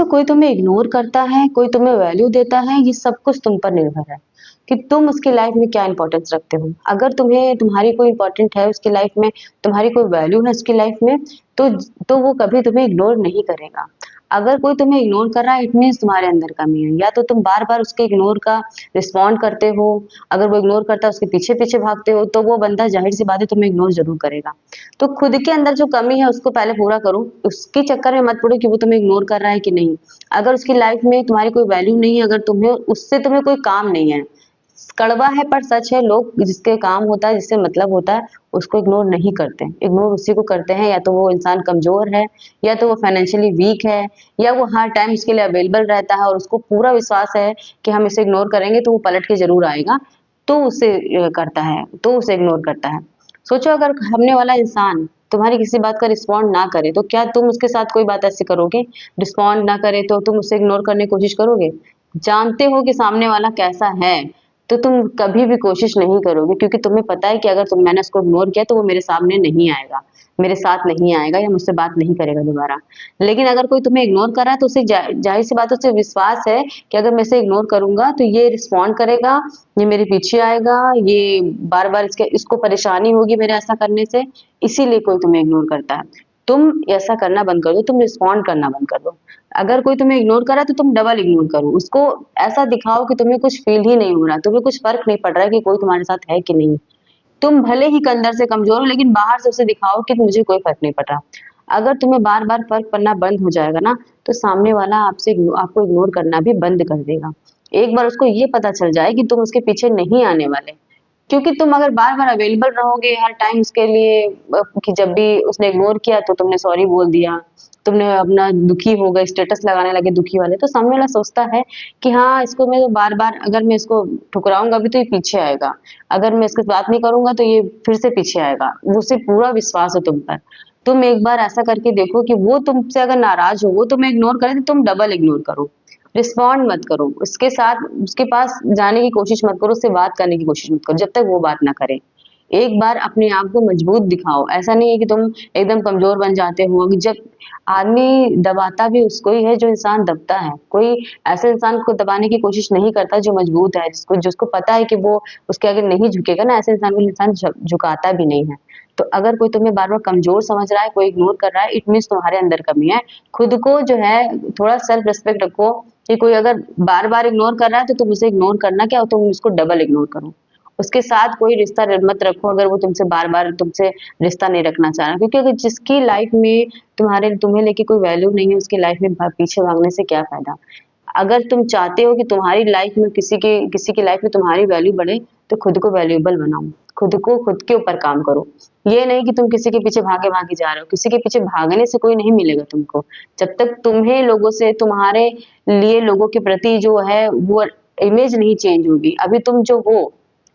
कोई तुम्हें इग्नोर करता है, कोई तुम्हें वैल्यू देता है, ये सब कुछ तुम पर निर्भर है कि तुम उसकी लाइफ में क्या इंपॉर्टेंस रखते हो। अगर तुम्हें तुम्हारी कोई इंपॉर्टेंट है उसकी लाइफ में, तुम्हारी कोई वैल्यू है उसकी लाइफ में, तो वो कभी तुम्हें इग्नोर नहीं करेगा। अगर कोई तुम्हें इग्नोर कर रहा है, इट मीन्स तुम्हारे अंदर कमी है, या तो तुम बार बार उसके इग्नोर का रिस्पॉन्ड करते हो। अगर वो इग्नोर करता है उसके पीछे पीछे भागते हो, तो वो बंदा जाहिर सी बात है तुम्हें इग्नोर जरूर करेगा। तो खुद के अंदर जो कमी है उसको पहले पूरा करो, उसके चक्कर में मत पड़ो कि वो तुम्हें इग्नोर कर रहा है कि नहीं। अगर उसकी लाइफ में तुम्हारी कोई वैल्यू नहीं है, अगर तुम्हें कोई काम नहीं है, कड़वा है पर सच है, लोग जिसके काम होता है, जिससे मतलब होता है, उसको इग्नोर नहीं करते। इग्नोर उसी को करते हैं या तो वो इंसान कमजोर है, या तो वो फाइनेंशियली वीक है, या वो हर टाइम उसके लिए अवेलेबल रहता है और उसको पूरा विश्वास है कि हम इसे इग्नोर करेंगे तो वो पलट के जरूर आएगा, तो उसे करता है, तो उसे इग्नोर करता है। सोचो अगर सामने वाला इंसान तुम्हारी किसी बात का रिस्पॉन्ड ना करे, तो क्या तुम उसके साथ कोई बात ऐसी करोगे? रिस्पॉन्ड ना करे तो तुम उसे इग्नोर करने की कोशिश करोगे? जानते हो कि सामने वाला कैसा है, तो तुम कभी भी कोशिश नहीं करोगे, क्योंकि तुम्हें पता है कि अगर मैंने उसको इग्नोर किया तो वो मेरे सामने नहीं आएगा, मेरे साथ नहीं आएगा, या मुझसे बात नहीं करेगा दोबारा। लेकिन अगर कोई तुम्हें इग्नोर कर रहा है तो उसे जाहिर सी बात है, उसे विश्वास है कि अगर मैं इसे इग्नोर करूंगा तो ये रिस्पॉन्ड करेगा, ये मेरे पीछे आएगा, ये बार बार इसको परेशानी होगी मेरे ऐसा करने से, इसीलिए कोई तुम्हें इग्नोर करता है। तुम ऐसा करना बंद कर दो, तुम रिस्पॉन्ड करना बंद कर दो। अगर कोई तुम्हें इग्नोर कर रहा है तो तुम डबल इग्नोर करो, उसको ऐसा दिखाओ कि तुम्हें कुछ फील ही नहीं हो रहा, तुम्हें कुछ फर्क नहीं पड़ रहा है कि कोई तुम्हारे साथ है कि नहीं। तुम भले ही अंदर से कमजोर हो, लेकिन बाहर से उसे दिखाओ कि मुझे कोई फर्क नहीं पड़ रहा। अगर तुम्हें बार बार फर्क पड़ना बंद हो जाएगा ना, तो सामने वाला आपको इग्नोर करना भी बंद कर देगा। एक बार उसको ये पता चल जाए कि तुम उसके पीछे नहीं आने वाले, क्योंकि तुम अगर बार बार अवेलेबल रहोगे हर टाइम उसके लिए, कि जब भी उसने इग्नोर किया तो तुमने सॉरी बोल दिया, तुमने अपना दुखी हो गए, स्टेटस लगाने लगे दुखी वाले, तो सामने वाला सोचता है कि हाँ, इसको मैं तो बार बार, अगर मैं इसको ठुकराऊंगा भी तो ये पीछे आएगा, अगर मैं इसके साथ बात नहीं करूंगा तो ये फिर से पीछे आएगा। उसे पूरा विश्वास है तुम पर। तुम एक बार ऐसा करके देखो कि वो तुमसे अगर नाराज हो, वो तुम्हें इग्नोर करे, तो तुम डबल इग्नोर करो, रिस्पॉन्ड मत करो उसके साथ, उसके पास जाने की कोशिश मत करो, उससे बात करने की कोशिश मत करो जब तक वो बात ना करे। एक बार अपने आप को मजबूत दिखाओ, ऐसा नहीं है कि तुम एकदम कमजोर बन जाते हो। जब आदमी दबाता भी उसको ही है जो इंसान दबता है, कोई ऐसे इंसान को दबाने की कोशिश नहीं करता जो मजबूत है, जिसको पता है कि वो उसके आगे नहीं झुकेगा ना, ऐसे इंसान को इंसान झुकाता भी नहीं है। तो अगर कोई तुम्हें बार बार कमजोर समझ रहा है, कोई इग्नोर कर रहा है, इट मीन्स तुम्हारे अंदर कमी है। खुद को जो है थोड़ा सेल्फ रिस्पेक्ट रखो, कि कोई अगर बार बार इग्नोर कर रहा है तो तुम उसे इग्नोर करना क्या, तुम उसको डबल इग्नोर करो। उसके साथ कोई रिश्ता मत रखो अगर वो तुमसे बार बार तुमसे रिश्ता नहीं रखना चाह रहा, क्योंकि अगर जिसकी लाइफ में तुम्हें लेके कोई वैल्यू नहीं है, उसकी लाइफ में पीछे भागने से क्या फायदा। अगर तुम चाहते हो कि तुम्हारी लाइफ में किसी की लाइफ में तुम्हारी वैल्यू बढ़े, तो खुद को वैल्यूएबल बनाओ, खुद के ऊपर काम करो। ये नहीं कि तुम किसी के पीछे भागे भागे जा रहे हो, किसी के पीछे भागने से कोई नहीं मिलेगा तुमको। जब तक तुम्हें लोगों से, तुम्हारे लिए लोगों के प्रति जो है वो इमेज नहीं चेंज होगी, अभी तुम जो हो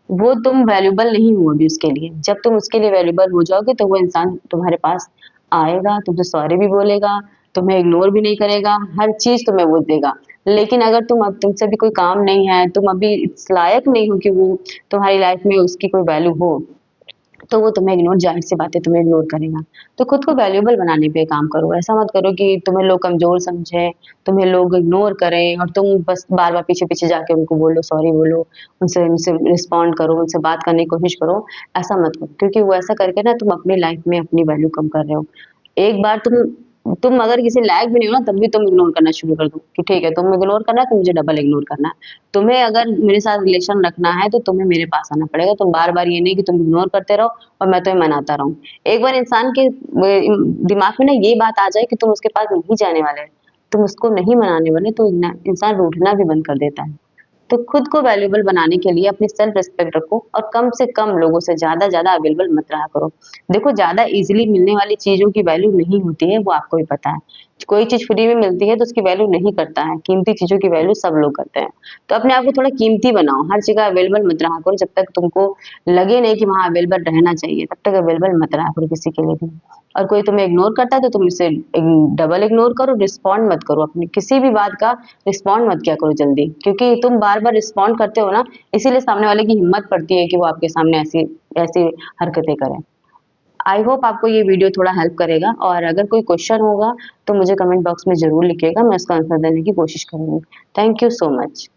वो तुम वैल्यूएबल नहीं हो अभी उसके लिए। जब तुम उसके लिए वैल्यूएबल हो जाओगे तो वो इंसान तुम्हारे पास आएगा, तुमसे सॉरी भी बोलेगा, तुम्हें इग्नोर भी नहीं करेगा, हर चीज तुम्हें वो देगा। लेकिन अगर तुमसे भी कोई काम नहीं है, तुम अभी इस लायक नहीं हो कि वो तुम्हारी लाइफ में उसकी कोई वैल्यू हो, तो वो तुम्हें इग्नोर, जाहिर सी बात है तुम्हें इग्नोर करेगा। तो खुद को वैल्यूएबल बनाने पे काम करो। ऐसा मत करो कि तुम्हें लोग कमजोर समझें, तुम्हें लोग इग्नोर करें और तुम बस बार बार पीछे पीछे जाके उनको बोलो, सॉरी बोलो, उनसे उनसे रिस्पॉन्ड करो, उनसे बात करने की कोशिश करो। ऐसा मत करो, क्योंकि वो ऐसा करके ना तुम अपनी लाइफ में अपनी वैल्यू कम कर रहे हो। एक बार तुम अगर किसी लायक भी नहीं हो ना, तब भी तुम इग्नोर करना शुरू कर दो कि ठीक है, तुम इग्नोर करना है तो मुझे डबल इग्नोर करना है। तुम्हें अगर मेरे साथ रिलेशन रखना है तो तुम्हें मेरे पास आना पड़ेगा। तुम बार बार ये नहीं कि तुम इग्नोर करते रहो और मैं तुम्हें मनाता रहूं। एक बार इंसान के दिमाग में ना ये बात आ जाए कि तुम उसके पास नहीं जाने वाले, तुम उसको नहीं मनाने वाले, तो इंसान रूठना भी बंद कर देता है। तो खुद को वैल्यूएबल बनाने के लिए अपनी सेल्फ रिस्पेक्ट रखो और कम से कम लोगों से ज्यादा अवेलेबल मत रहा करो। देखो, ज्यादा इजीली मिलने वाली चीजों की वैल्यू नहीं होती है, वो आपको भी पता है। कोई चीज फ्री में मिलती है तो उसकी वैल्यू नहीं करता है, कीमती चीजों की वैल्यू सब लोग करते हैं। तो अपने आप को थोड़ा कीमती बनाओ, हर जगह अवेलेबल मत रहा करो। जब तक तुमको लगे नहीं कि वहां अवेलेबल रहना चाहिए, तब तक अवेलेबल मत रहा करो किसी के लिए भी। और कोई तुम्हें इग्नोर करता है तो तुम इसे डबल इग्नोर करो, रिस्पॉन्ड मत करो, अपनी किसी भी बात का रिस्पॉन्ड मत किया करो जल्दी, क्योंकि तुम बार बार रिस्पॉन्ड करते हो ना, इसीलिए सामने वाले की हिम्मत पड़ती है कि वो आपके सामने ऐसी ऐसी हरकतें करें। आई होप आपको ये वीडियो थोड़ा हेल्प करेगा, और अगर कोई क्वेश्चन होगा तो मुझे कमेंट बॉक्स में ज़रूर लिखिएगा, मैं उसका आंसर देने की कोशिश करूँगी। Thank you so much.